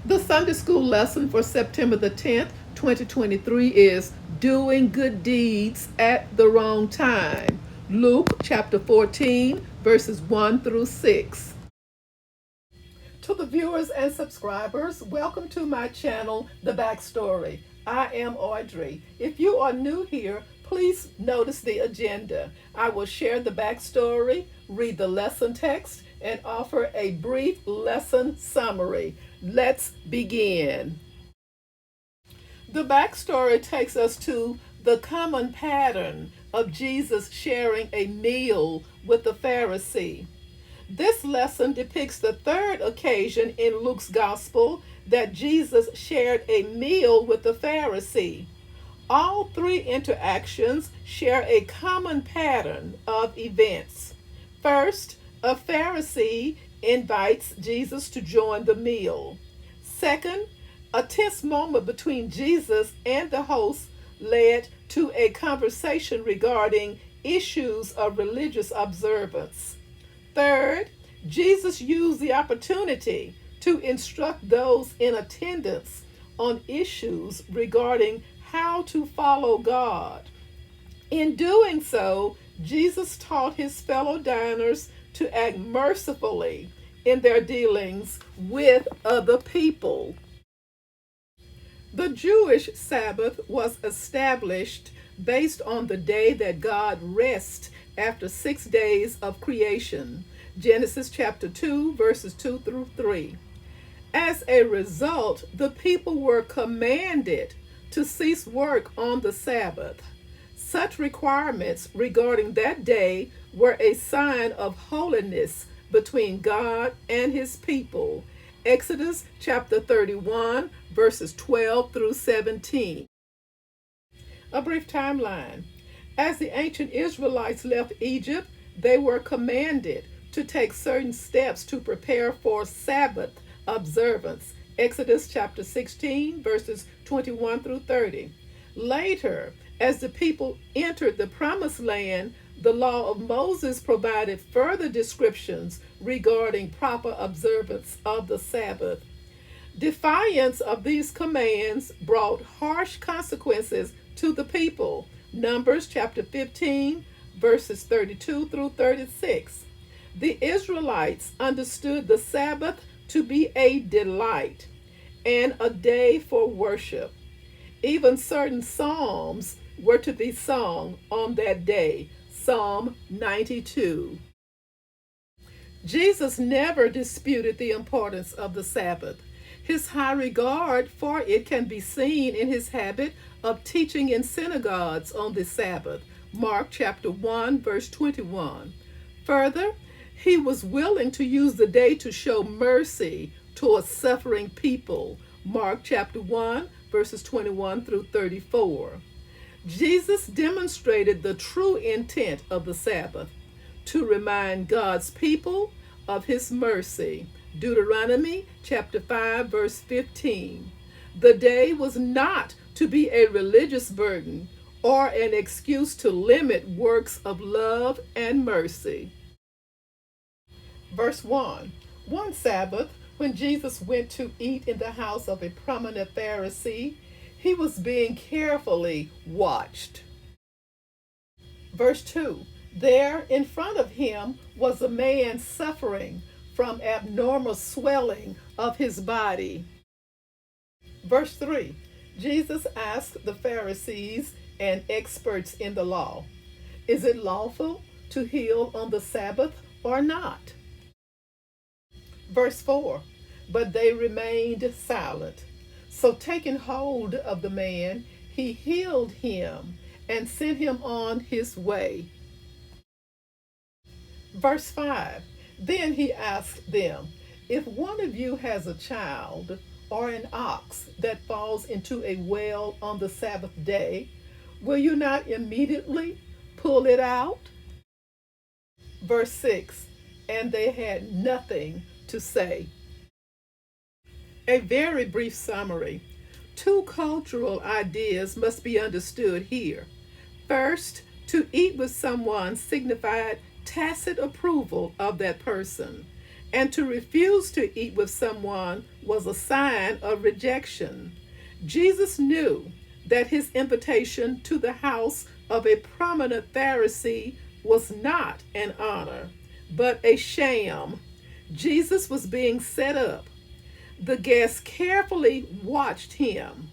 The Sunday school lesson for September the 10th, 2023 is Doing Good Deeds at the Wrong Time. Luke chapter 14, verses 1 through 6. To the viewers and subscribers, welcome to my channel, The Backstory. I am Audrey. If you are new here, please notice the agenda. I will share the backstory, read the lesson text, and offer a brief lesson summary. Let's begin. The backstory takes us to the common pattern of Jesus sharing a meal with the Pharisee. This lesson depicts the third occasion in Luke's gospel that Jesus shared a meal with the Pharisee. All three interactions share a common pattern of events. First, a Pharisee invites Jesus to join the meal. Second, a tense moment between Jesus and the host led to a conversation regarding issues of religious observance. Third, Jesus used the opportunity to instruct those in attendance on issues regarding how to follow God. In doing so, Jesus taught his fellow diners to act mercifully in their dealings with other people. The Jewish Sabbath was established based on the day that God rests after 6 days of creation. Genesis chapter 2, verses 2 through 3. As a result, the people were commanded to cease work on the Sabbath. Such requirements regarding that day were a sign of holiness between God and his people. Exodus chapter 31, verses 12 through 17. A brief timeline. As the ancient Israelites left Egypt, they were commanded to take certain steps to prepare for Sabbath observance. Exodus chapter 16, verses 21 through 30. Later, as the people entered the promised land, the law of Moses provided further descriptions regarding proper observance of the Sabbath. Defiance of these commands brought harsh consequences to the people. Numbers chapter 15, verses 32 through 36. The Israelites understood the Sabbath to be a delight and a day for worship. Even certain psalms were to be sung on that day. Psalm 92. Jesus never disputed the importance of the Sabbath. His high regard for it can be seen in his habit of teaching in synagogues on the Sabbath. Mark chapter 1, verse 21. Further, he was willing to use the day to show mercy towards suffering people. Mark chapter 1, verses 21 through 34. Jesus demonstrated the true intent of the Sabbath, to remind God's people of his mercy. Deuteronomy chapter 5, verse 15. The day was not to be a religious burden or an excuse to limit works of love and mercy. Verse 1. One Sabbath, when Jesus went to eat in the house of a prominent Pharisee, he was being carefully watched. Verse 2. There in front of him was a man suffering from abnormal swelling of his body. Verse 3. Jesus asked the Pharisees and experts in the law, is it lawful to heal on the Sabbath or not? Verse 4. But they remained silent. So taking hold of the man, he healed him and sent him on his way. Verse 5. Then he asked them, if one of you has a child or an ox that falls into a well on the Sabbath day, will you not immediately pull it out? Verse 6. And they had nothing to say. A very brief summary. Two cultural ideas must be understood here. First, to eat with someone signified tacit approval of that person. and to refuse to eat with someone was a sign of rejection. Jesus knew that his invitation to the house of a prominent Pharisee was not an honor, but a sham. Jesus was being set up. The guests carefully watched him.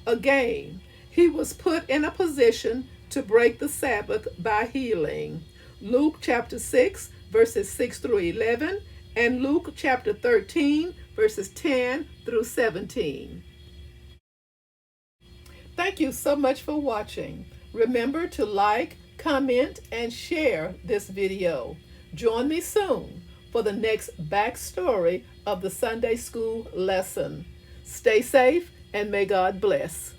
Again, he was put in a position to break the Sabbath by healing. Luke chapter 6, verses 6 through 11, and Luke chapter 13, verses 10 through 17. Thank you so much for watching. Remember to like, comment, and share this video. Join me soon for the next backstory of the Sunday school lesson. Stay safe and may God bless.